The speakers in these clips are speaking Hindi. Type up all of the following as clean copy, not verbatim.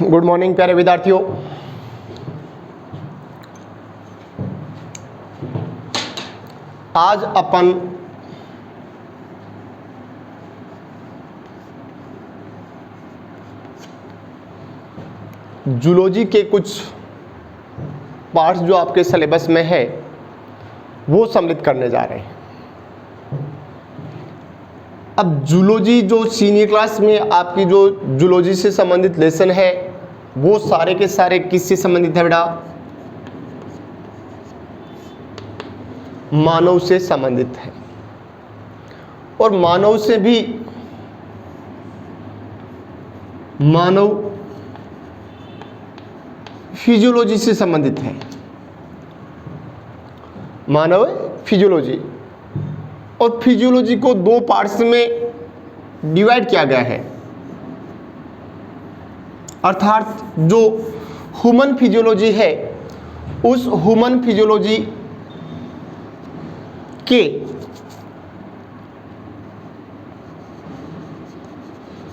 गुड मॉर्निंग प्यारे विद्यार्थियों। आज अपन जूलॉजी के कुछ पार्ट्स जो आपके सिलेबस में है वो सम्मिलित करने जा रहे हैं। अब जूलॉजी जो सीनियर क्लास में आपकी जो जूलॉजी से संबंधित लेसन है वो सारे के सारे किससे संबंधित है बेटा? मानव से संबंधित है। और मानव से भी मानव फिजियोलॉजी से संबंधित है। मानव फिजियोलॉजी, और फिजियोलॉजी को दो पार्ट्स में डिवाइड किया गया है, अर्थात जो ह्यूमन फिजियोलॉजी है उस ह्यूमन फिजियोलॉजी के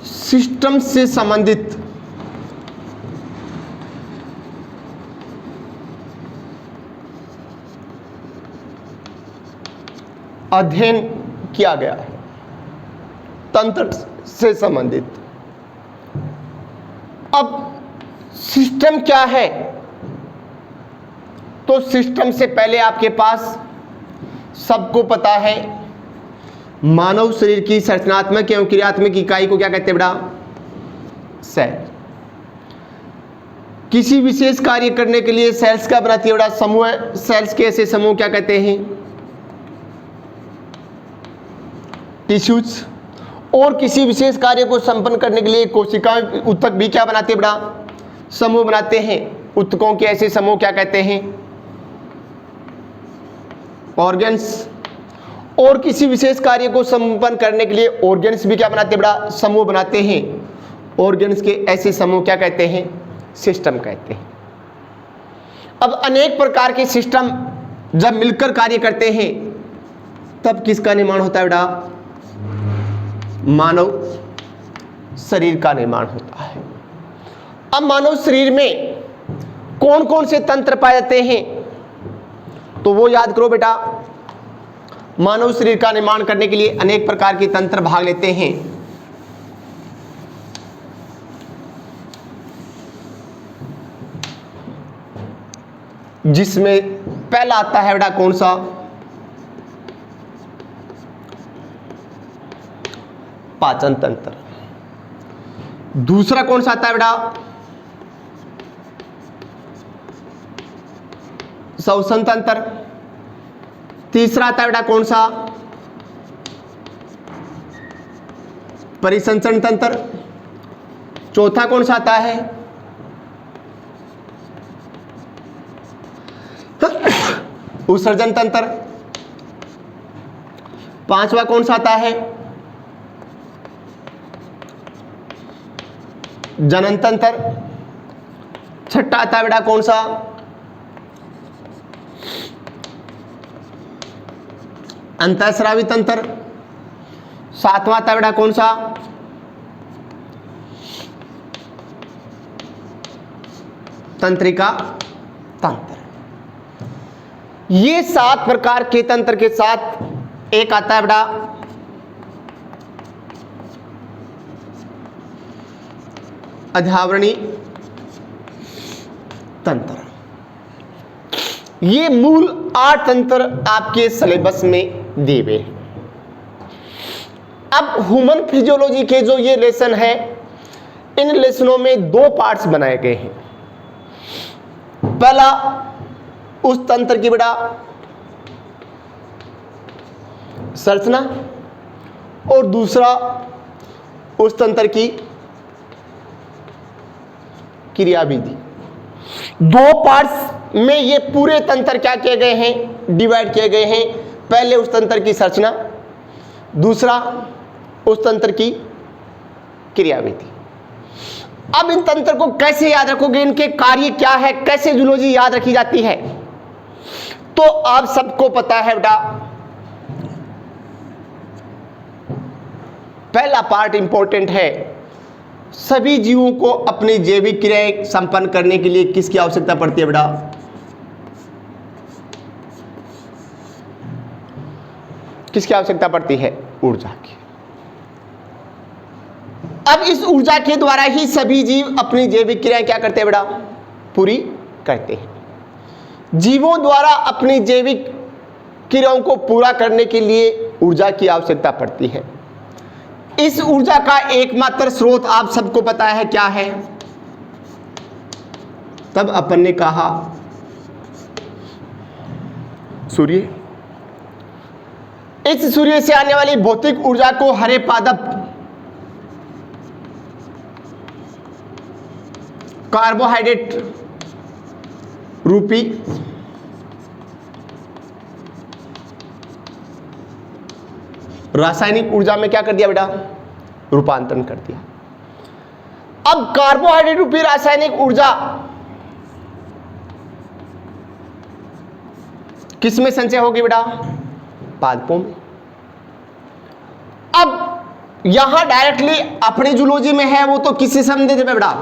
सिस्टम से संबंधित अध्ययन किया गया है, तंत्र से संबंधित। अब सिस्टम क्या है? तो सिस्टम से पहले आपके पास सबको पता है मानव शरीर की संरचनात्मक एवं क्रियात्मक इकाई को क्या कहते हैं बेटा? सेल। किसी विशेष कार्य करने के लिए सेल्स का बनाती है बेटा समूह। सेल्स के ऐसे समूह क्या कहते हैं? टिश्यूज। और किसी विशेष कार्य को संपन्न करने के लिए कोशिकाएं ऊतक भी क्या बनाते हैं बेटा? समूह बनाते हैं। ऊतकों के ऐसे समूह क्या कहते हैं? ऑर्गन्स। और किसी विशेष कार्य को संपन्न करने के लिए ऑर्गन्स भी क्या बनाते हैं बेटा? समूह बनाते हैं। ऑर्गन्स के ऐसे समूह क्या कहते हैं? सिस्टम कहते हैं। अब अनेक प्रकार के सिस्टम जब मिलकर कार्य करते हैं तब किसका निर्माण होता है बेटा? मानव शरीर का निर्माण होता है। अब मानव शरीर में कौन कौन से तंत्र पाए जाते हैं तो वो याद करो बेटा। मानव शरीर का निर्माण करने के लिए अनेक प्रकार के तंत्र भाग लेते हैं। जिसमें पहला आता है बेटा कौन सा? पाचन तंत्र। दूसरा कौन सा आता है बेटा? श्वसन तंत्र। तीसरा आता है बेटा कौन सा? परिसंचरण तंत्र। चौथा कौन सा आता है? उत्सर्जन तंत्र। पांचवा कौन सा आता है? जनन तंत्र। छठा आता है बेटा कौन सा? अंतःस्रावी तंत्र। सातवां आता है बेटा कौन सा? तंत्रिका तंत्र। ये 7 प्रकार के तंत्र के साथ एक आता है बेटा अध्यावरणीय तंत्र। ये मूल 8 तंत्र आपके सिलेबस में दिए हुए हैं। अब ह्यूमन फिजियोलॉजी के जो ये लेसन है इन लेसनों में 2 पार्ट्स बनाए गए हैं। पहला उस तंत्र की बेटा संरचना और दूसरा उस तंत्र की क्रियाविधि। 2 पार्ट्स में ये पूरे तंत्र क्या किए गए हैं? डिवाइड किए गए हैं। पहले उस तंत्र की संरचना, दूसरा उस तंत्र की क्रियाविधि। अब इन तंत्र को कैसे याद रखोगे? इनके कार्य क्या है? कैसे जूलॉजी याद रखी जाती है? तो आप सबको पता है बेटा पहला पार्ट इंपॉर्टेंट है सभी जीवों को अपनी जैविक क्रियाएं संपन्न करने के लिए किसकी आवश्यकता पड़ती है बेटा? किसकी आवश्यकता पड़ती है? ऊर्जा की। अब इस ऊर्जा के द्वारा ही सभी जीव अपनी जैविक क्रियाएं क्या करते हैं बेटा? पूरी करते हैं। जीवों द्वारा अपनी जैविक क्रियाओं को पूरा करने के लिए ऊर्जा की आवश्यकता पड़ती है। इस ऊर्जा का एकमात्र स्रोत आप सबको पता है क्या है? तब अपन ने कहा सूर्य। इस सूर्य से आने वाली भौतिक ऊर्जा को हरे पादप कार्बोहाइड्रेट रूपी रासायनिक ऊर्जा में क्या कर दिया बेटा? रूपांतरण कर दिया। अब कार्बोहाइड्रेट रूपी रासायनिक ऊर्जा किस में संचय होगी बेटा? पादपों में। अब यहां डायरेक्टली अपनी जूलॉजी में है, वो तो किससे संबंधित है बेटा?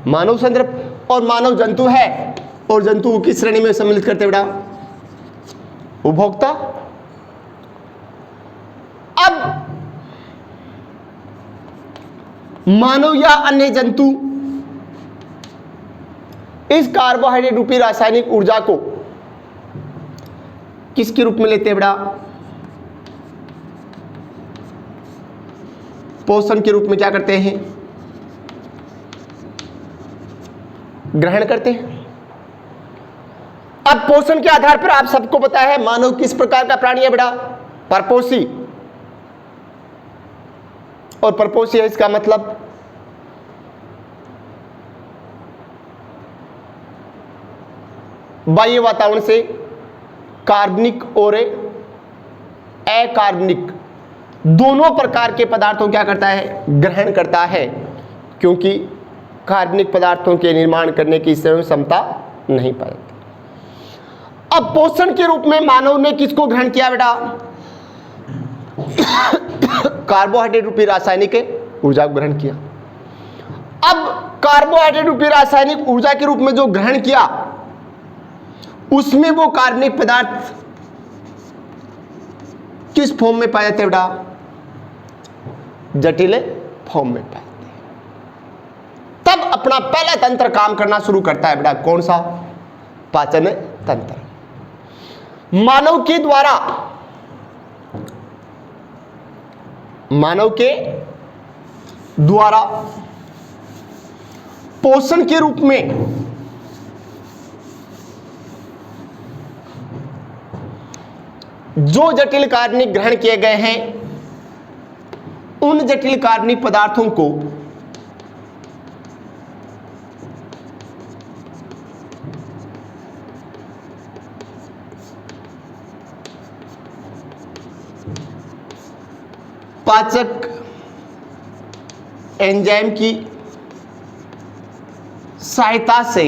मानव संदर्भ और मानव जंतु है, और जंतु किस श्रेणी में सम्मिलित करते बेटा? उपभोक्ता। अब मानव या अन्य जंतु इस कार्बोहाइड्रेट रूपी रासायनिक ऊर्जा को किसके रूप में लेते हैं बेटा? पोषण के रूप में क्या करते हैं? ग्रहण करते हैं। अब पोषण के आधार पर आप सबको पता है मानव किस प्रकार का प्राणी है बेटा? परपोषी। और परपोषी है, इसका मतलब बाह्य वातावरण से कार्बनिक और अकार्बनिक दोनों प्रकार के पदार्थों क्या करता है? ग्रहण करता है, क्योंकि कार्बनिक पदार्थों के निर्माण करने की इसमें क्षमता नहीं पाएगी। अब पोषण के रूप में मानव ने किसको ग्रहण किया बेटा? कार्बोहाइड्रेट रूपी रासायनिक ऊर्जा को ग्रहण किया। अब कार्बोहाइड्रेट रूपी रासायनिक ऊर्जा के रूप में जो ग्रहण किया, उसमें वो कार्बनिक पदार्थ किस फॉर्म में पाए जाते हैं बेटा? जटिल फॉर्म में पाए जाते हैं। तब अपना पहला तंत्र काम करना शुरू करता है बेटा। कौन सा? पाचन तंत्र। मानव के द्वारा पोषण के रूप में जो जटिल कार्बनिक ग्रहण किए गए हैं, उन जटिल कार्बनिक पदार्थों को पाचक एंजाइम की सहायता से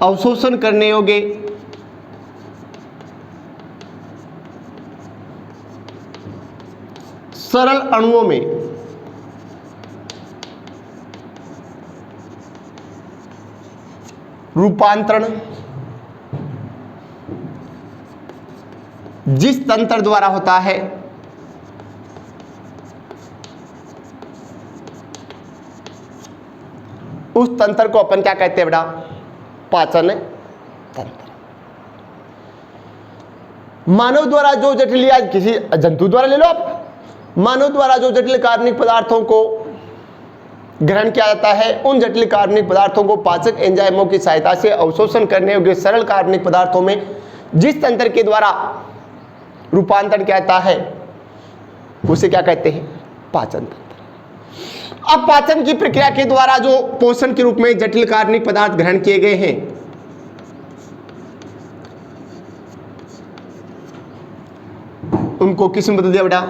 अवशोषण करने योग्य सरल अणुओं में रूपांतरण जिस तंत्र द्वारा होता है उस तंत्र को अपन क्या कहते हैं बेटा? पाचन तंत्र। मानव द्वारा जो जटिल, या किसी जंतु द्वारा ले लो आप, मानव द्वारा जो जटिल कार्बनिक पदार्थों को ग्रहण किया जाता है, उन जटिल कार्बनिक पदार्थों को पाचक एंजाइमों की सहायता से अवशोषण करने योग्य सरल कार्बनिक पदार्थों में जिस तंत्र के द्वारा रूपांतरण किया जाता है, उसे क्या कहते हैं? पाचन तंत्र। अब पाचन की प्रक्रिया के द्वारा जो पोषण के रूप में जटिल कार्बनिक पदार्थ ग्रहण किए गए हैं, उनको किस में बदल दिया बेटा?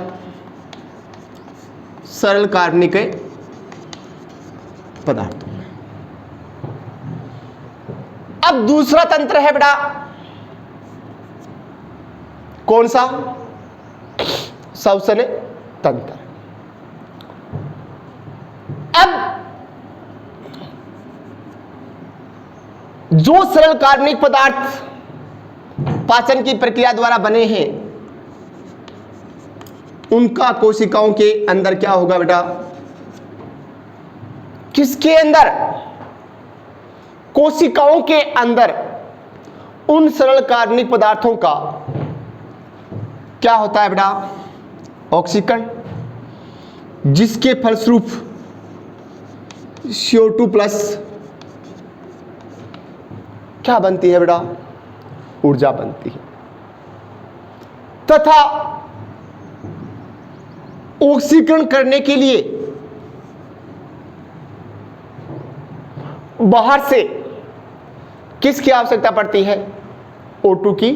सरल कार्बनिक पदार्थों में। अब दूसरा तंत्र है बेटा, कौन सा? श्वसन तंत्र। अब जो सरल कार्बनिक पदार्थ पाचन की प्रक्रिया द्वारा बने हैं उनका कोशिकाओं के अंदर क्या होगा बेटा? किसके अंदर? कोशिकाओं के अंदर उन सरल कार्बनिक पदार्थों का क्या होता है बेटा? ऑक्सीकरण, जिसके फलस्वरूप CO2 प्लस क्या बनती है बेटा? ऊर्जा बनती है। तथा ऑक्सीकरण करने के लिए बाहर से किसकी आवश्यकता पड़ती है? O2 की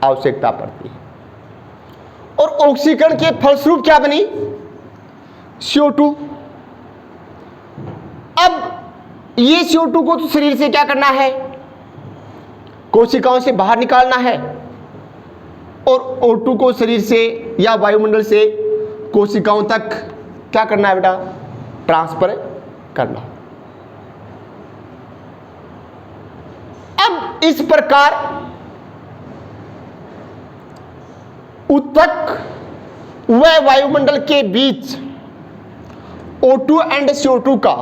आवश्यकता पड़ती है। और ऑक्सीकरण के फलस्वरूप क्या बनी? CO2। अब ये CO2 को तो शरीर से क्या करना है? कोशिकाओं से बाहर निकालना है, और O2 को शरीर से या वायुमंडल से कोशिकाओं तक क्या करना है बेटा? ट्रांसफर करना। अब इस प्रकार उत्तक व वायुमंडल के बीच O2 एंड CO2 का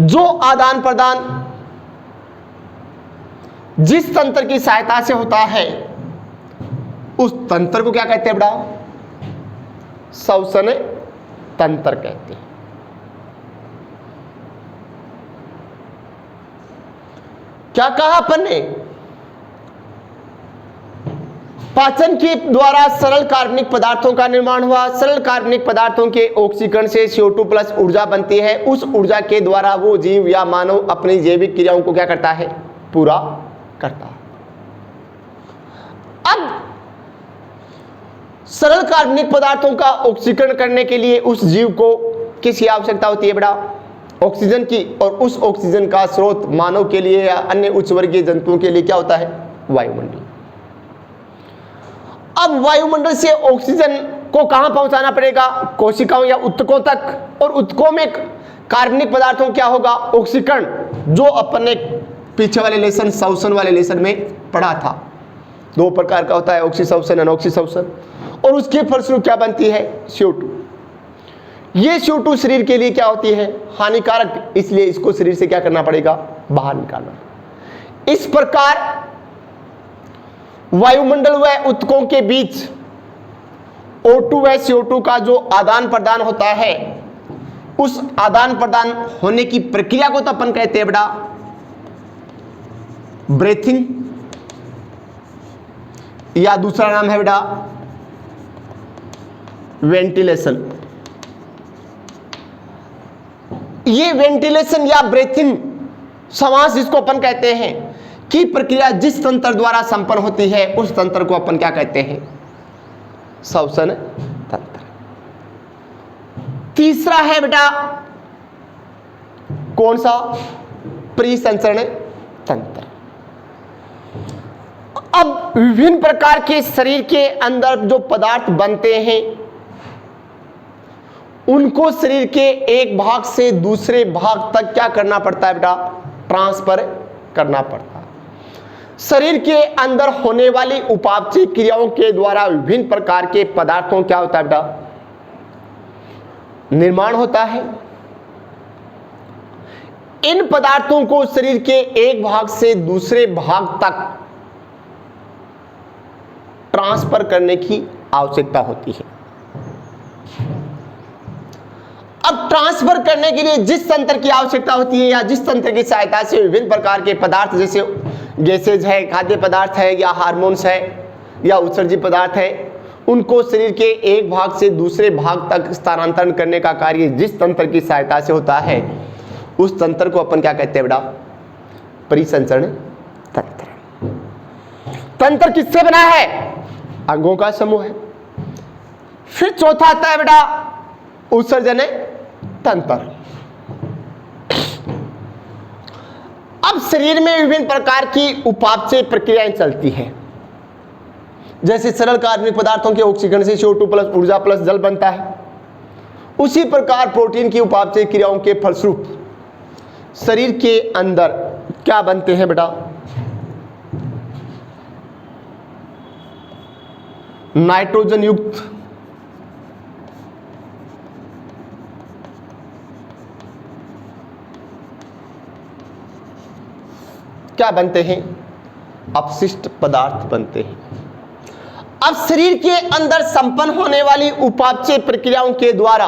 जो आदान प्रदान जिस तंत्र की सहायता से होता है उस तंत्र को क्या कहते हैं बेटा? श्वसन तंत्र कहते हैं। क्या कहा अपन ने? पाचन के द्वारा सरल कार्बनिक पदार्थों का निर्माण हुआ। सरल कार्बनिक पदार्थों के ऑक्सीकरण से CO2 प्लस ऊर्जा बनती है। उस ऊर्जा के द्वारा वो जीव या मानव अपनी जैविक क्रियाओं को क्या करता है? पूरा करता है। अब सरल कार्बनिक पदार्थों का ऑक्सीकरण करने के लिए उस जीव को किसकी आवश्यकता होती है बेटा? ऑक्सीजन की। और उस ऑक्सीजन का स्रोत मानव के लिए या अन्य उच्च वर्गीय जंतुओं के लिए क्या होता है? वायुमंडल। अब वायुमंडल से ऑक्सीजन को कहां पहुंचाना पड़ेगा? कोशिकाओं या उत्तकों तक। और उत्तकों में कार्बनिक पदार्थों क्या होगा? ऑक्सीकरण, जो अपन ने पीछे वाले लेसन श्वसन वाले लेसन में पढ़ा था। दो प्रकार का होता है, ऑक्सीश्वसन, अनऑक्सीश्वसन। और उसके फलस्वरूप क्या बनती है? CO2। ये CO2 शरीर के लिए क्या होती है? हानिकारक, इसलिए इसको शरीर से क्या करना पड़ेगा? बाहर निकालना। इस प्रकार वायुमंडल व उत्तकों के बीच O2 व CO2 का जो आदान प्रदान होता है, उस आदान प्रदान होने की प्रक्रिया को तो अपन कहते हैं बेटा ब्रीथिंग, या दूसरा नाम है बेटा वेंटिलेशन। ये वेंटिलेशन या ब्रीथिंग समास जिसको अपन कहते हैं की प्रक्रिया जिस तंत्र द्वारा संपन्न होती है उस तंत्र को अपन क्या कहते हैं? श्वसन तंत्र। तीसरा है बेटा कौन सा? परिसंचरण तंत्र। अब विभिन्न प्रकार के शरीर के अंदर जो पदार्थ बनते हैं उनको शरीर के एक भाग से दूसरे भाग तक क्या करना पड़ता है बेटा? ट्रांसफर करना पड़ता है। शरीर के अंदर होने वाली उपापचय क्रियाओं के द्वारा विभिन्न प्रकार के पदार्थों क्या होता है बेटा? निर्माण होता है। इन पदार्थों को शरीर के एक भाग से दूसरे भाग तक ट्रांसफर करने की आवश्यकता होती है। अब ट्रांसफर करने के लिए जिस तंत्र की आवश्यकता होती है या जिस तंत्र की सहायता से विभिन्न प्रकार के पदार्थ जैसे गैसेज है, खाद्य पदार्थ है, या हार्मोन्स है, या उत्सर्जित पदार्थ है, उनको शरीर के एक भाग से दूसरे भाग तक स्थानांतरण करने का कार्य जिस तंत्र की सहायता से होता है उस तंत्र को अपन क्या कहते हैं बेटा? परिसंचरण तंत्र। तंत्र किससे बना है? अंगों का समूह है। फिर चौथा आता है बेटा उत्सर्जन तंत्र। अब शरीर में विभिन्न प्रकार की उपापचय प्रक्रियाएं चलती हैं। जैसे सरल कार्बनिक पदार्थों के ऑक्सीकरण से CO2 प्लस ऊर्जा प्लस जल बनता है, उसी प्रकार प्रोटीन की उपापचय क्रियाओं के फलस्वरूप शरीर के अंदर क्या बनते हैं बेटा? नाइट्रोजन युक्त क्या बनते हैं? अपशिष्ट पदार्थ बनते हैं। अब शरीर के अंदर संपन्न होने वाली उपापचय प्रक्रियाओं के द्वारा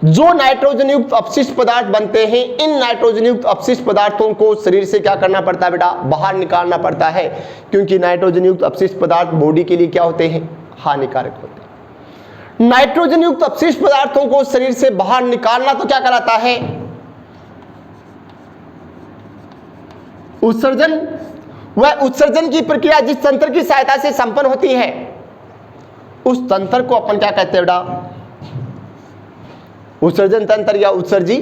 जो नाइट्रोजन युक्त अपशिष्ट पदार्थ बनते हैं, इन नाइट्रोजन युक्त अपशिष्ट पदार्थों को शरीर से क्या करना पड़ता है बेटा? बाहर निकालना पड़ता है, क्योंकि नाइट्रोजन युक्त अपशिष्ट पदार्थ बॉडी के लिए क्या होते हैं? हानिकारक होते हैं। नाइट्रोजन युक्त अपशिष्ट पदार्थों को शरीर से बाहर निकालना तो क्या कहलाता है? उत्सर्जन। वह उत्सर्जन की प्रक्रिया जिस तंत्र की सहायता से संपन्न होती है, उस तंत्र को अपन क्या कहते हैं बेटा? उत्सर्जन तंत्र या उत्सर्जी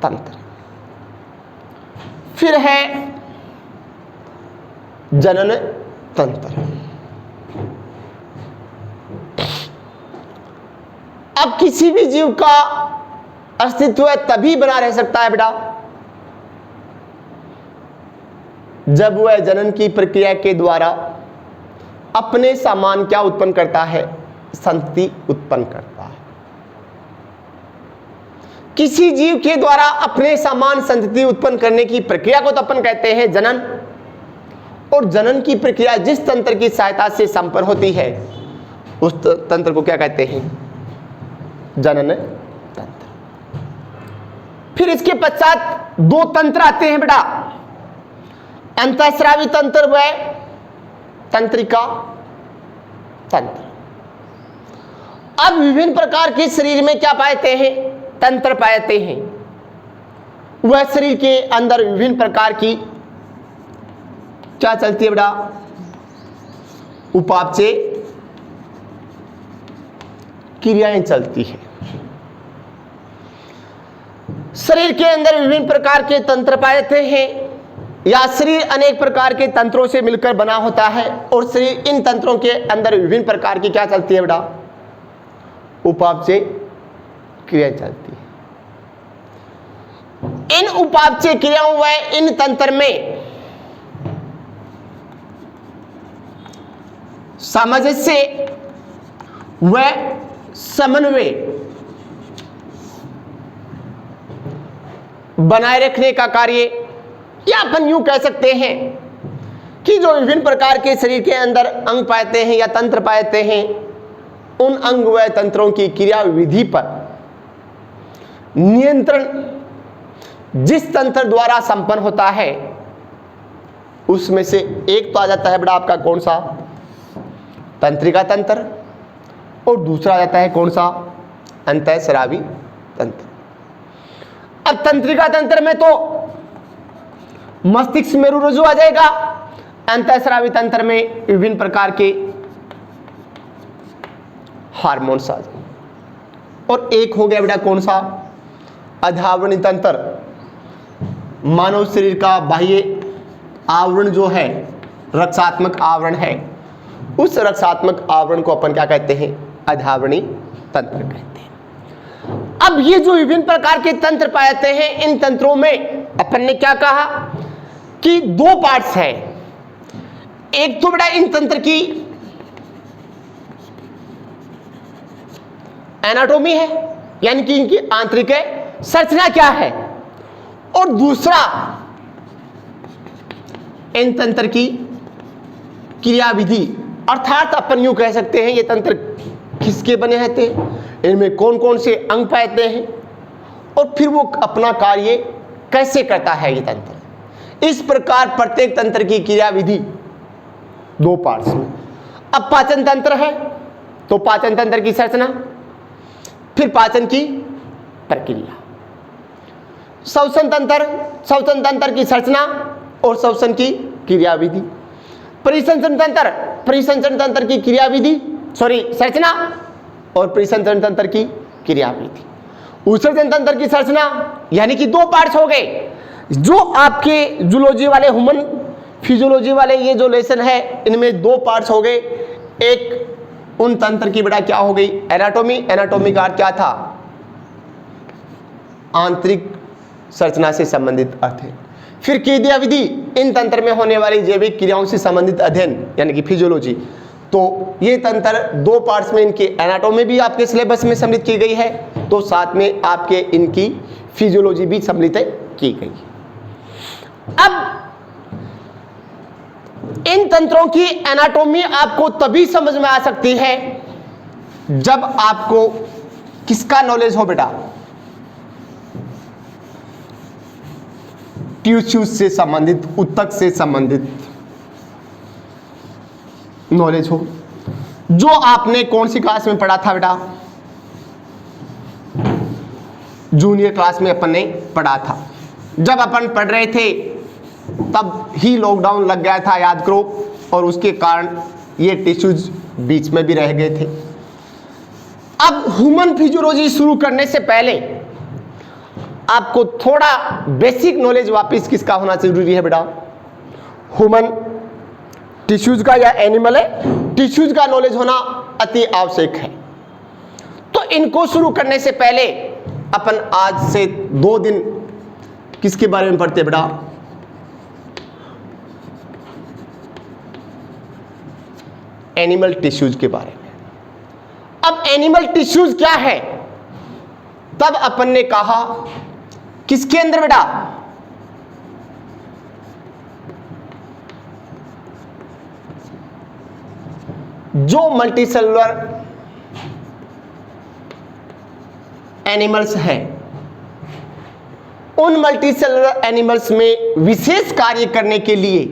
तंत्र। फिर है जनन तंत्र। अब किसी भी जीव का अस्तित्व तभी बना रह सकता है बेटा जब वह जनन की प्रक्रिया के द्वारा अपने समान क्या उत्पन्न करता है? संतति उत्पन्न करता है। किसी जीव के द्वारा अपने समान संतति उत्पन्न करने की प्रक्रिया को तो अपन कहते हैं जनन, और जनन की प्रक्रिया जिस तंत्र की सहायता से संपन्न होती है, उस तंत्र को क्या कहते हैं? जनन तंत्र। फिर इसके पश्चात दो तंत्र आते हैं बेटा, अंतःस्रावी तंत्र व तंत्रिका तंत्र। अब विभिन्न प्रकार के शरीर में क्या पाते हैं? तंत्र पाते हैं। वह शरीर के अंदर विभिन्न प्रकार की क्या चलती है बेटा? उपापचय क्रियाएं चलती है। शरीर के अंदर विभिन्न प्रकार के तंत्र पाते हैं, या शरीर अनेक प्रकार के तंत्रों से मिलकर बना होता है, और शरीर इन तंत्रों के अंदर विभिन्न प्रकार की क्या चलती है बेटा? उपापचय क्रियाएं चलती है। इन उपापचय क्रियाओं व इन तंत्र में सामंजस्य व समन्वय बनाए रखने का कार्य, या अपन यूं कह सकते हैं कि जो विभिन्न प्रकार के शरीर के अंदर अंग पाते हैं या तंत्र पाते हैं, उन अंग व तंत्रों की क्रिया विधि पर नियंत्रण जिस तंत्र द्वारा संपन्न होता है, उसमें से एक तो आ जाता है बेटा आपका कौन सा? तंत्रिका तंत्र, और दूसरा आ जाता है कौन सा? अंतःस्रावी तंत्र। अब तंत्रिका तंत्र में तो मस्तिष्क मेरुरज्जु आ जाएगा, अंतःस्रावी तंत्र में विभिन्न प्रकार के हार्मोन्स आ जाएंगे, और एक हो गया बेटा कौन सा? अधावरणी तंत्र। मानव शरीर का बाह्य आवरण जो है, रक्षात्मक आवरण है, उस रक्षात्मक आवरण को अपन क्या कहते हैं? अधावरणी तंत्र कहते हैं। अब ये जो विभिन्न प्रकार के तंत्र पाते हैं, इन तंत्रों में अपन ने क्या कहा कि दो पार्ट्स हैं। एक तो बेटा इन तंत्र की एनाटॉमी है, यानी कि इनकी आंतरिक संरचना क्या है, और दूसरा इन तंत्र की क्रियाविधि, अर्थात अपन यूं कह सकते हैं ये तंत्र किसके बने रहते हैं, इनमें कौन कौन से अंग पाते हैं, और फिर वो अपना कार्य कैसे करता है ये तंत्र। इस प्रकार प्रत्येक तंत्र की क्रियाविधि दो पार्ट्स में। अब पाचन तंत्र है तो पाचन तंत्र की संरचना, फिर पाचन की प्रक्रिया। श्वसन तंत्र की संरचना और श्वसन की क्रियाविधि। परिसंचरण तंत्र की क्रियाविधि संरचना और परिसंचरण तंत्र की क्रियाविधि। उत्सर्जन तंत्र की संरचना, यानी कि दो पार्ट्स हो गए। जो आपके जूलॉजी वाले ह्यूमन फिजियोलॉजी वाले ये जो लेसन है इनमें दो पार्ट्स हो गए। एक उन तंत्र की बेटा क्या हो गई एनाटॉमी, एनाटॉमी का अर्थ क्या था आंतरिक संरचना से संबंधित अध्ययन। फिर क्रिया विधि, इन तंत्र में होने वाली जैविक क्रियाओं से संबंधित अध्ययन यानी कि फिजियोलॉजी। तो ये तंत्र दो पार्ट्स में, इनकी एनाटॉमी भी आपके सिलेबस में सम्मिलित की गई है, तो साथ में आपके इनकी फिजियोलॉजी भी सम्मिलित की गई। अब इन तंत्रों की एनाटॉमी आपको तभी समझ में आ सकती है जब आपको किसका नॉलेज हो बेटा, टिश्यूज से संबंधित, ऊतक से संबंधित नॉलेज हो, जो आपने कौन सी क्लास में पढ़ा था बेटा, जूनियर क्लास में अपन ने पढ़ा था। जब अपन पढ़ रहे थे तब ही लॉकडाउन लग गया था, याद करो, और उसके कारण ये टिश्यूज बीच में भी रह गए थे। अब ह्यूमन फिजियोलॉजी शुरू करने से पहले आपको थोड़ा बेसिक नॉलेज वापस किसका होना जरूरी है बेटा, ह्यूमन टिश्यूज का या एनिमल है टिश्यूज का नॉलेज होना अति आवश्यक है। तो इनको शुरू करने से पहले अपन आज से 2 दिन किसके बारे में पढ़ते बेटा, एनिमल टिश्यूज के बारे में। अब एनिमल टिश्यूज क्या है, तब अपन ने कहा किसके अंदर बेटा, जो मल्टीसेलुलर एनिमल्स हैं, उन मल्टीसेलुलर एनिमल्स में विशेष कार्य करने के लिए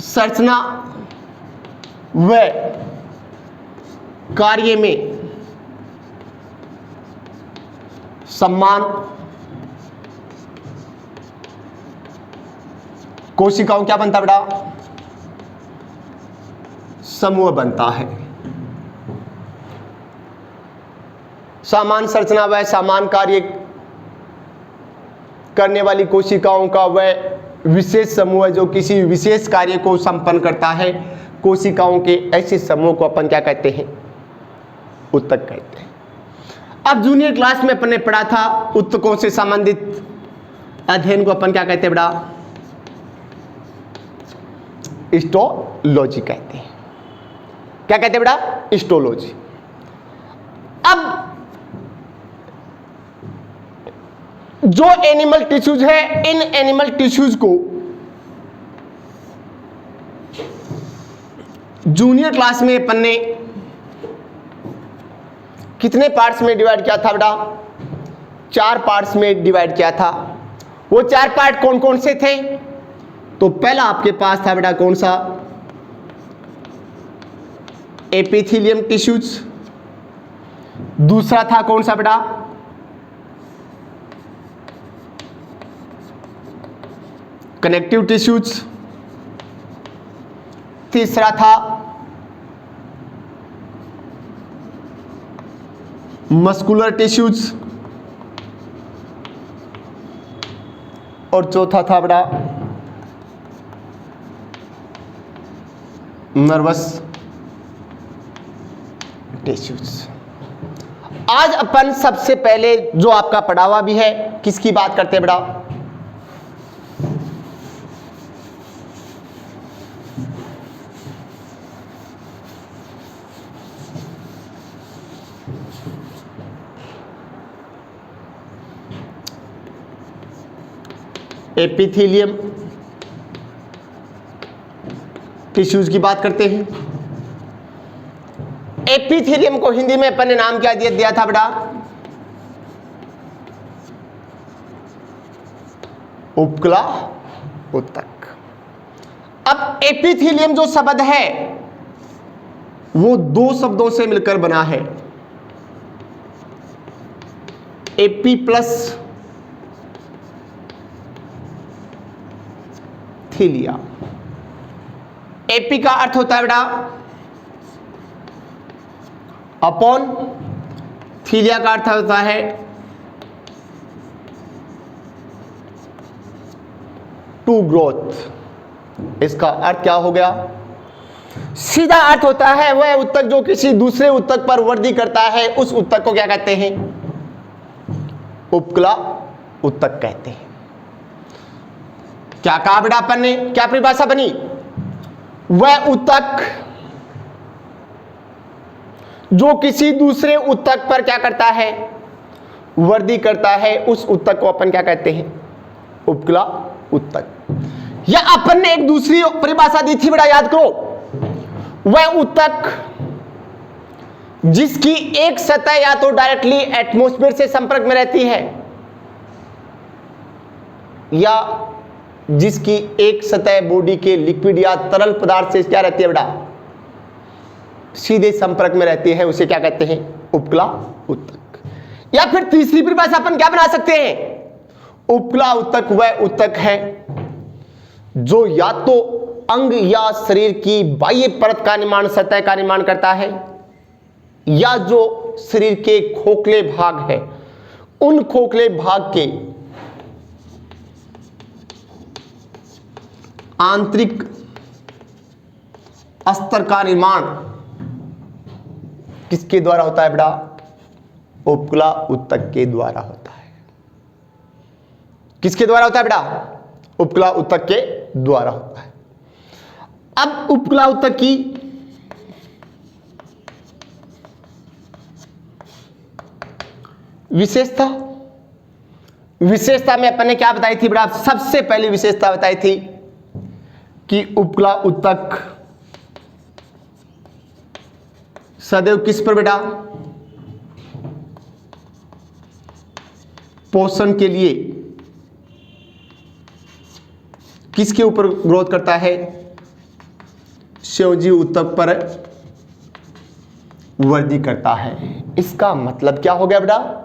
संरचना व कार्य में समान कोशिकाओं क्या बनता बेटा, समूह बनता है। समान संरचना व समान कार्य करने वाली कोशिकाओं का वह विशेष समूह है जो किसी विशेष कार्य को संपन्न करता है। कोशिकाओं के ऐसे समूह को अपन क्या कहते हैं, ऊतक कहते हैं। अब जूनियर क्लास में अपन ने पढ़ा था ऊतकों से संबंधित अध्ययन को अपन क्या कहते हैं बेटा, हिस्टोलॉजी कहते हैं। क्या कहते हैं बेटा, हिस्टोलॉजी। अब जो एनिमल टिश्यूज है, इन एनिमल टिश्यूज को जूनियर क्लास में अपन ने कितने पार्ट्स में डिवाइड किया था बेटा, 4 पार्ट्स में डिवाइड किया था। वो 4 पार्ट कौन कौन से थे, तो पहला आपके पास था बेटा कौन सा, एपिथेलियम टिश्यूज। दूसरा था कौन सा बेटा, कनेक्टिव टिश्यूज। तीसरा था मस्कुलर टिश्यूज और चौथा था बेटा नर्वस टिश्यूज। आज अपन सबसे पहले जो आपका पढ़ावा भी है किसकी बात करते हैं बेटा, एपिथेलियम टिश्यूज की बात करते हैं। एपिथेलियम को हिंदी में अपन ने नाम क्या दिया था बेटा, उपकला ऊतक। अब एपिथेलियम जो शब्द है वो 2 शब्दों से मिलकर बना है, एपी प्लस थीलिया। एपी का अर्थ होता है बेटा अपॉन, थीलिया का अर्थ होता है टू ग्रोथ। इसका अर्थ क्या हो गया? सीधा अर्थ होता है वह उत्तक जो किसी दूसरे उत्तक पर वृद्धि करता है, उस उत्तक को क्या कहते हैं? उपकला उत्तक कहते हैं। क्या कहा बेटा अपन ने? क्या परिभाषा बनी? वह उत्तक जो किसी दूसरे उत्तक पर क्या करता है? वृद्धि करता है, उस उत्तक को अपन क्या कहते हैं? उपकला उत्तक। या अपन ने एक दूसरी परिभाषा दी थी बेटा, याद करो। वह उत्तक जिसकी एक सतह या तो डायरेक्टली एटमॉस्फेयर से संपर्क में रहती है, या जिसकी एक सतह बॉडी के लिक्विड या तरल पदार्थ से क्या रहती है बेटा? सीधे संपर्क में रहती है, उसे क्या कहते हैं? उपकला उत्तक। या फिर तीसरी परिभाषा अपन क्या बना सकते हैं? उपकला उत्तक वह उत्तक है जो या तो अंग या शरीर की बाह्य परत का निर्माण, सतह का निर्माण करता है, या जो शरीर के खोखले भाग है, उन खोखले भाग के आंतरिक अस्तर का निर्माण किसके द्वारा होता है बेटा? उपकला उत्तक के द्वारा होता है। किसके द्वारा होता है बेटा? उपकला उत्तक के द्वारा होता है। अब उपकला उत्तक की विशेषता में अपन ने क्या बताई थी बेटा? सबसे पहली विशेषता बताई थी कि उपकला उत्तक सदैव किस पर बेटा? पोषण के लिए किसके ऊपर ग्रोथ करता है? संयोजी उत्तक पर वृद्धि करता है। इसका मतलब क्या हो गया बेटा?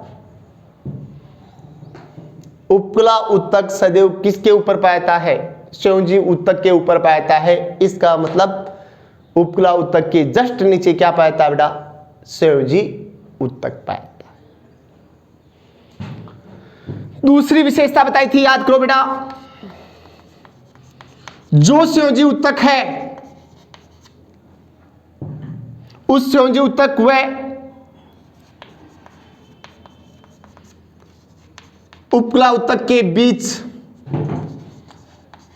उपकला उत्तक सदैव किसके ऊपर पाया है? संयोजी उत्तक के ऊपर पाया है। इसका मतलब उपकला उत्तक के जस्ट नीचे क्या पाया है बेटा? संयोजी उत्तक पाया। दूसरी विशेषता बताई थी, याद करो बेटा। जो संयोजी उत्तक है, उस संयोजी उत्तक वह उपकला उत्तक के बीच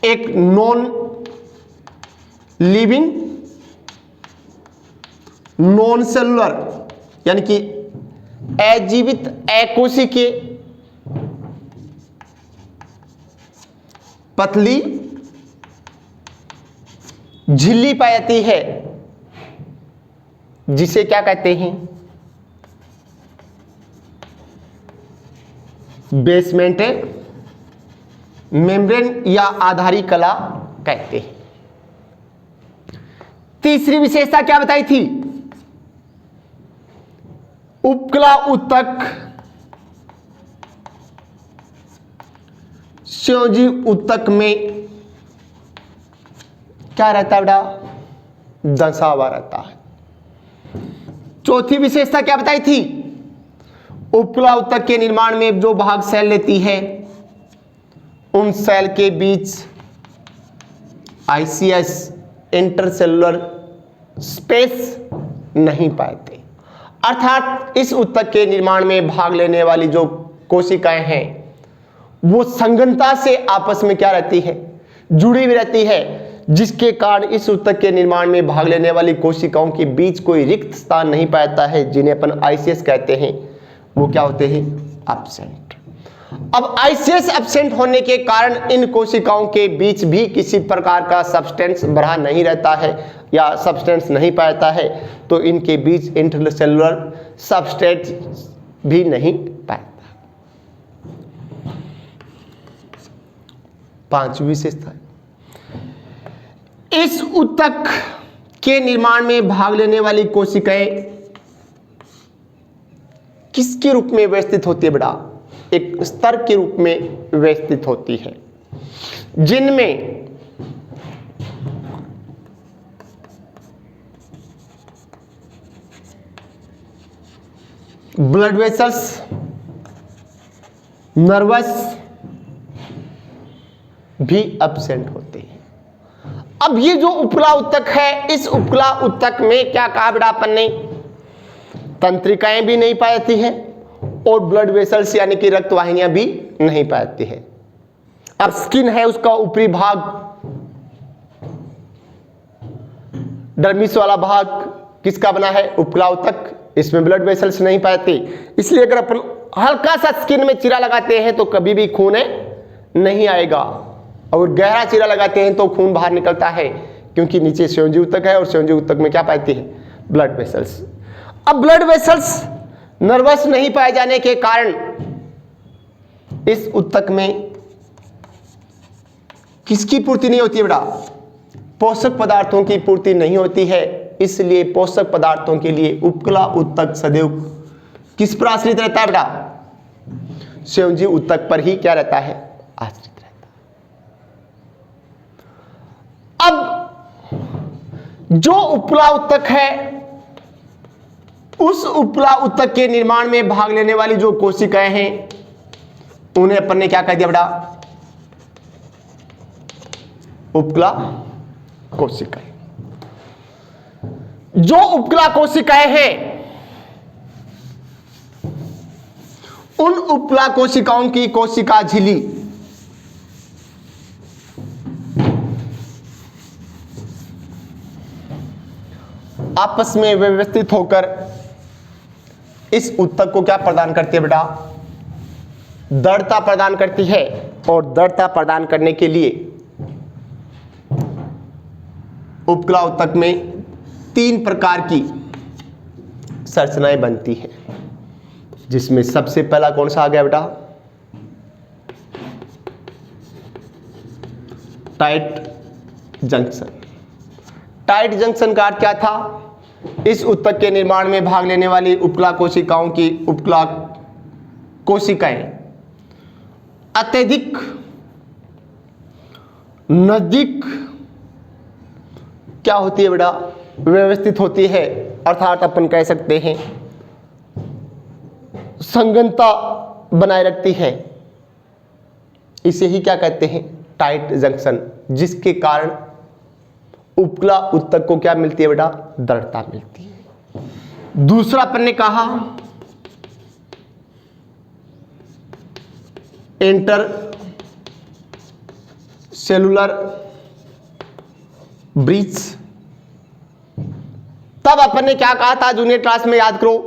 एक नॉन लिविंग, नॉन सेलुलर यानी कि अजीवित, अकोशिकीय पतली झिल्ली पाई जाती है, जिसे क्या कहते हैं? बेसमेंट मेम्ब्रेन या आधारी कला कहते हैं। तीसरी विशेषता क्या बताई थी? उपकला उत्तक संयोजी उत्तक में क्या रहता है बेटा? दंसा हुआ रहता है। चौथी विशेषता क्या बताई थी? उपकला उत्तक के निर्माण में जो भाग सेल लेती है, उन सेल के बीच आईसीएस, इंटरसेलुलर स्पेस नहीं पाते। अर्थात इस उत्तक के निर्माण में भाग लेने वाली जो कोशिकाएं हैं, वो संगनता से आपस में क्या रहती है? जुड़ी हुई रहती है, जिसके कारण इस उत्तक के निर्माण में भाग लेने वाली कोशिकाओं के बीच कोई रिक्त स्थान नहीं पाता है, जिन्हें अपन आईसीएस कहते हैं। वो क्या होते हैं? एब्सेंट। अब आईसीएस एब्सेंट होने के कारण इन कोशिकाओं के बीच भी किसी प्रकार का सब्सटेंस भरा नहीं रहता है या सब्सटेंस नहीं पाता है, तो इनके बीच इंटरसेलुलर सब्सटेंस भी नहीं पाता। पांचवी विशेषता, इस उत्तक के निर्माण में भाग लेने वाली कोशिकाएं किसके रूप में व्यवस्थित होती है बेटा? एक स्तर के रूप में व्यवस्थित होती है, जिनमें ब्लड वेसल्स, नर्वस, भी एब्सेंट होते हैं। अब ये जो उपला उत्तक है, इस उपला उत्तक में क्या कहा बेटा अपन ने, तंत्रिकाएं भी नहीं पाती है और ब्लड वेसल्स यानी कि रक्त वाहिनियां भी नहीं पाती है। अब स्किन है उसका ऊपरी भाग, डर्मिस वाला भाग किसका बना है, उपला उत्तक, इसमें ब्लड वेसल्स नहीं पाते, इसलिए अगर अपन हल्का सा स्किन में चीरा लगाते हैं तो कभी भी खून नहीं आएगा, और गहरा चीरा लगाते हैं तो खून बाहर निकलता है, क्योंकि नीचे संयोजी उत्तक है और संयोजी उत्तक में क्या पाती है, ब्लड वेसल्स। अब ब्लड वेसल्स नर्वस नहीं पाए जाने के कारण इस उत्तक में किसकी पूर्ति नहीं होती है बेटा, पोषक पदार्थों की पूर्ति नहीं होती है, इसलिए पोषक पदार्थों के लिए उपला उत्तक सदैव किस पर आश्रित रहता है बेटा, संयोजी उत्तक पर ही क्या रहता है, आश्रित रहता है। अब जो उपला उत्तक है, उस उपला उत्तक के निर्माण में भाग लेने वाली जो कोशिकाएं हैं उन्हें अपन ने क्या कह दिया बेटा, उपला कोशिकाएं। जो उपला कोशिकाएं हैं, उन उपला कोशिकाओं की कोशिका झिल्ली आपस में व्यवस्थित होकर इस उत्तक को क्या प्रदान करती है बेटा, दृढ़ता प्रदान करती है, और दृढ़ता प्रदान करने के लिए उपला उत्तक में 3 प्रकार की संरचनाएं बनती है, जिसमें सबसे पहला कौन सा आ गया बेटा, टाइट जंक्शन। टाइट जंक्शन का अर्थ क्या था, इस उत्तक के निर्माण में भाग लेने वाली उपला कोशिकाओं की उपला कोशिकाएं अत्यधिक नजदीक क्या होती है बेटा, व्यवस्थित होती है, अर्थात अपन कह सकते हैं संगनता बनाए रखती है, इसे ही क्या कहते हैं, टाइट जंक्शन, जिसके कारण उपला उत्तक को क्या मिलती है बेटा, दृढ़ता मिलती है। दूसरा अपन ने कहा इंटर सेलुलर ब्रिज। तब अपन ने क्या कहा था जूनियर क्लास में, याद करो,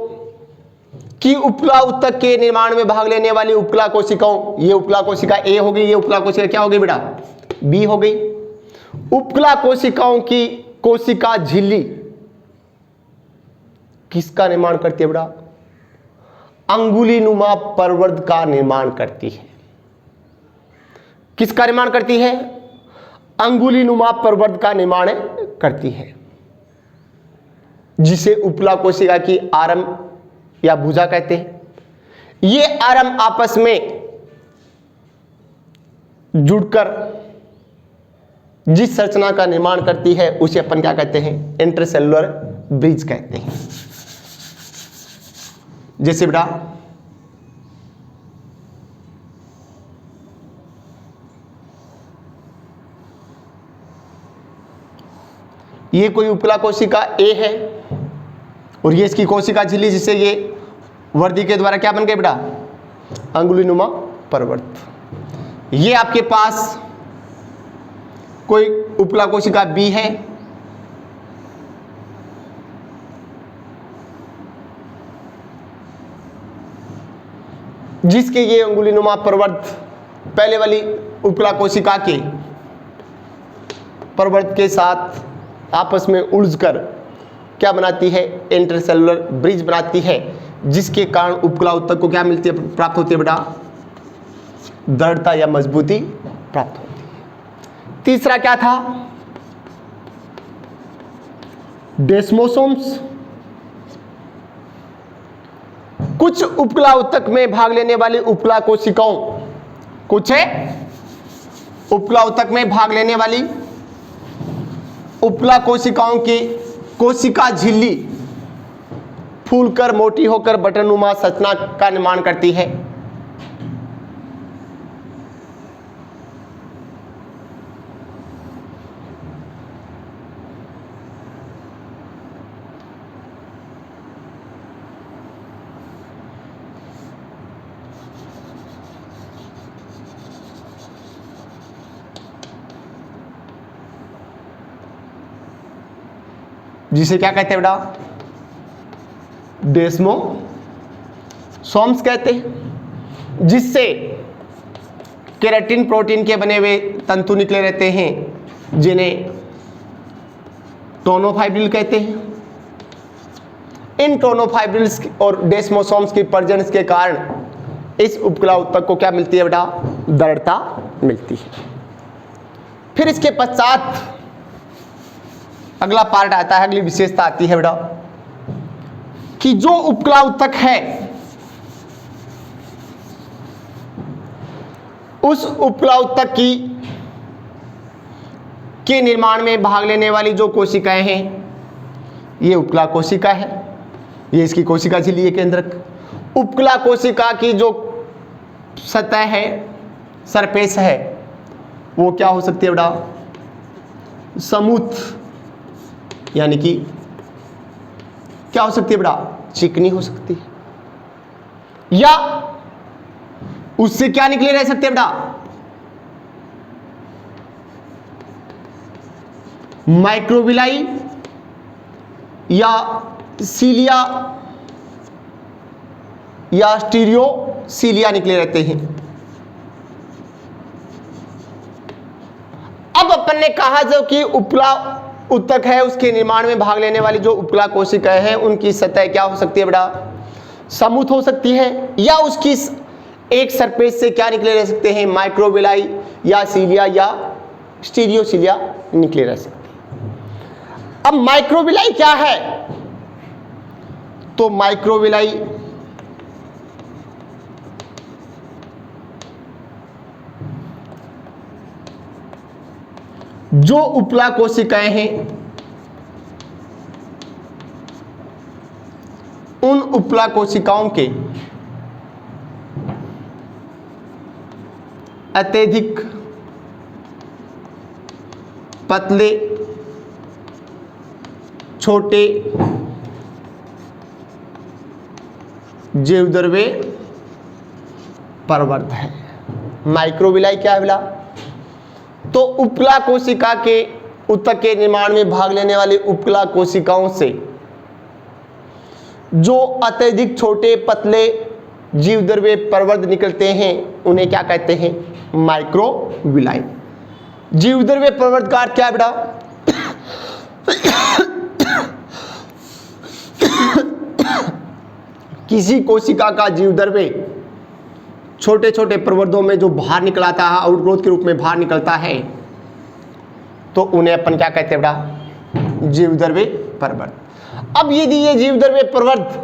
कि उपला उत्तक के निर्माण में भाग लेने वाली उपला कोशिकाओं, ये उपला कोशिका ए हो गई, ये उपला कोशिका क्या हो गई बेटा, बी हो गई। उपला कोशिकाओं की कोशिका झिल्ली किसका निर्माण करती है बेटा, अंगुलीनुमा प्रवर्ध का निर्माण करती है। किसका निर्माण करती है, अंगुलीनुमा प्रवर्ध का निर्माण करती है, जिसे उपला कोशिका की आरंभ या भुजा कहते हैं। ये आरंभ आपस में जुड़कर जिस संरचना का निर्माण करती है उसे अपन क्या कहते हैं, इंटरसेलुलर ब्रिज कहते हैं। जैसे बेटा ये कोई उपला कोशिका ए है और ये इसकी कोशिका झिल्ली, जिससे ये वर्दी के द्वारा क्या बन गए बेटा, अंगुलीनुमा प्रवर्त। ये आपके पास कोई उपला कोशिका बी है, जिसके ये अंगुलीनुमा प्रवर्त पहले वाली उपला कोशिका के प्रवर्त के साथ आपस में उलझकर क्या बनाती है, इंटरसेलुलर ब्रिज बनाती है, जिसके कारण उपला उत्तक को क्या मिलती है, प्राप्त होती है बेटा, दृढ़ता या मजबूती प्राप्त होती है। तीसरा क्या था, डेस्मोसोम्स। कुछ उपला उत्तक में भाग लेने वाली उपला कोशिकाओं, कुछ है उपला उत्तक में भाग लेने वाली उपला कोशिकाओं की कोशिका झिल्ली फूलकर मोटी होकर बटननुमा संरचना का निर्माण करती है। जिसे क्या कहते हैं बेटा, डेस्मोसोम्स कहते हैं, जिससे केराटिन प्रोटीन के बने हुए तंतु निकले रहते हैं जिन्हें टोनोफाइब्रिल कहते हैं। इन टोनोफाइब्रिल्स और डेस्मोसोम्स की प्रजनन के कारण इस उपकला उत्तक को क्या मिलती है बेटा, दृढ़ता मिलती है। फिर इसके पश्चात अगला पार्ट आता है, अगली विशेषता आती है बेटा कि जो उपकला उत्तक है उस उपकला उत्तक के निर्माण में भाग लेने वाली जो कोशिकाएं हैं ये उपकला कोशिका है, ये इसकी कोशिका झिल्ली है केंद्रक। उपकला कोशिका की जो सतह है, सरफेस है, वो क्या हो सकती है बेटा, स्मूथ, यानी कि क्या हो सकती है बेटा, चिकनी हो सकती है, या उससे क्या निकले रह सकते हैं बेटा, माइक्रोविलाई या सीलिया या स्टीरियोसीलिया निकले रहते हैं। अब अपन ने कहा जो कि उपकला उत्तक है उसके निर्माण में भाग लेने वाली जो उपकला कोशिकाएं हैं उनकी सतह क्या हो सकती है बेटा, स्मूथ हो सकती है, या उसकी एक सरफेस से क्या निकले रह सकते हैं, माइक्रोविलाई या सीलिया या स्टीरियोसीलिया निकले रह सकते हैं। अब माइक्रोविलाई क्या है, तो माइक्रोविलाई जो उपकला कोशिकाएं हैं उन उपकला कोशिकाओं के अत्यधिक पतले, छोटे, जीवद्रव्य प्रवर्ध है। माइक्रोविलाई क्या है बेटा, तो उपकला कोशिका के उत्तक के निर्माण में भाग लेने वाली उपकला कोशिकाओं से जो अत्यधिक छोटे, पतले जीवद्रव्य प्रवर्ध निकलते हैं उन्हें क्या कहते हैं, माइक्रोविलाई। जीवद्रव्य प्रवर्ध का अर्थ क्या है बेटा, किसी कोशिका का जीवद्रव्य छोटे छोटे प्रवर्धों में जो बाहर निकलाता है, आउटग्रोथ के रूप में बाहर निकलता है, तो उन्हें अपन क्या कहते हैं बेटा, जीवद्रव्य प्रवर्ध। अब यदि ये जीवद्रव्य प्रवर्ध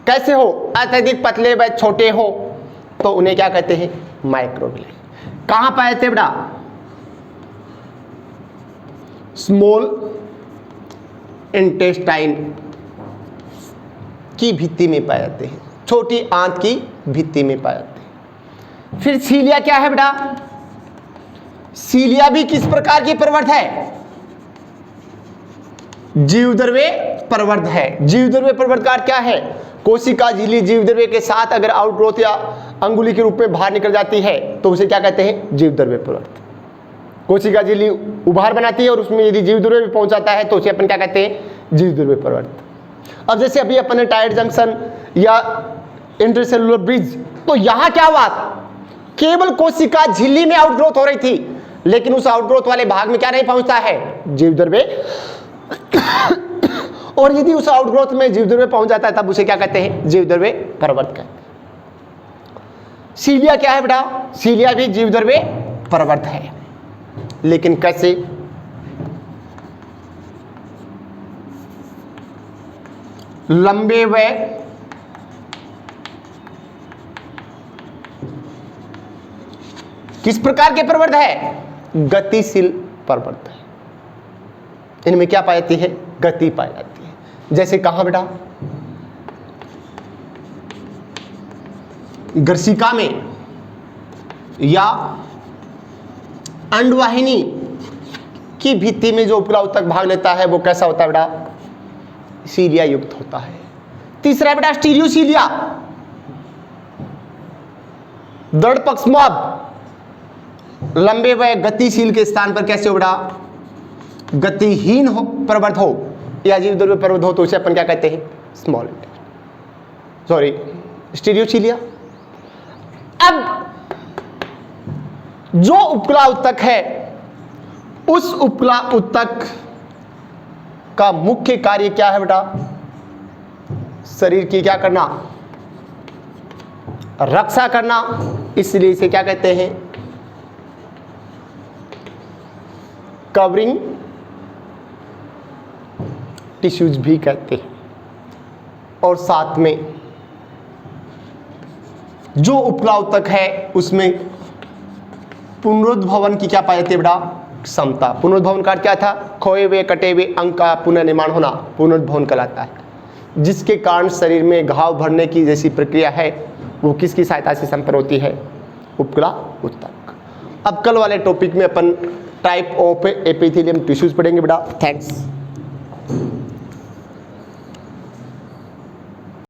कैसे हो, अत्यधिक पतले व छोटे हो, तो उन्हें क्या कहते हैं, माइक्रोविलाई। कहां पाए थे बेटा, स्मॉल इंटेस्टाइन की भित्ति में पाए जाते हैं, छोटी आंत की भित्ति में पाए जाते हैं। फिर सीलिया क्या है बेटा, सीलिया भी किस प्रकार की प्रवर्ध है, जीवद्रव्य प्रवर्ध है। जीवद्रव्य प्रवर्ध का क्या है, कोशिका झिल्ली जीवद्रव्य के साथ अगर आउटग्रोथ या अंगुली के रूप में बाहर निकल जाती है तो उसे क्या कहते हैं, जीवद्रव्य प्रवर्ध। कोशिका झिल्ली उभार बनाती है और उसमें यदि जीवद्रव्य पहुंच जाता है तो उसे अपन क्या कहते हैं, जीवद्रव्य प्रवर्ध। अब जैसे अभी अपन ने टाइट जंक्शन या इंटरसेलुलर ब्रिज, तो यहां क्या हुआ, केवल कोशिका झिल्ली में आउटग्रोथ हो रही थी, लेकिन उस आउटग्रोथ वाले भाग में क्या नहीं पहुंचता है, जीवद्रव्य। और यदि उस आउटग्रोथ में जीवद्रव्य पहुंच जाता है तब उसे क्या कहते हैं, जीवद्रव्य प्रवर्ध कहते हैं। सीलिया क्या है बेटा, सीलिया भी जीवद्रव्य प्रवर्ध है, लेकिन कैसे, लंबे व किस प्रकार के प्रवर्ध है, गतिशील प्रवर्ध है। इनमें क्या पाई जाती है, गति पाई जाती है। जैसे कहां बेटा, ग्रसिका में या अंडवाहिनी की भित्ति में जो उपकला उत्तक भाग लेता है वो कैसा होता है बेटा, सीलिया युक्त होता है। तीसरा बेटा स्टीरियोसीलिया, दृढ़ पक्षमाभ, लंबे व गतिशील के स्थान पर कैसे हो बेटा, गतिहीन हो, प्रवृत्त हो या जीव द्रव्य प्रवृत्त हो तो उसे अपन क्या कहते हैं? Small sorry stereocilia. अब जो उपकला उत्तक है उस उपकला उत्तक का मुख्य कार्य क्या है बेटा? शरीर की क्या करना? रक्षा करना। इसलिए इसे क्या कहते हैं? कवरिंग टिश्यूज भी कहते हैं। और साथ में जो उपकला उत्तक है उसमें पुनरुद्भवन की क्या पाई जाती है बेटा? क्षमता। पुनरुद्भवन का क्या था? खोए हुए कटे हुए अंग का पुनर्निर्माण होना पुनरुद्भवन कहलाता है, जिसके कारण शरीर में घाव भरने की जैसी प्रक्रिया है वो किसकी सहायता से संपन्न होती है? उपकला उत्तक। अब कल वाले टॉपिक में अपन टाइप ऑफ एपिथेलियम टिश्यूज पढ़ेंगे बेटा। थैंक्स।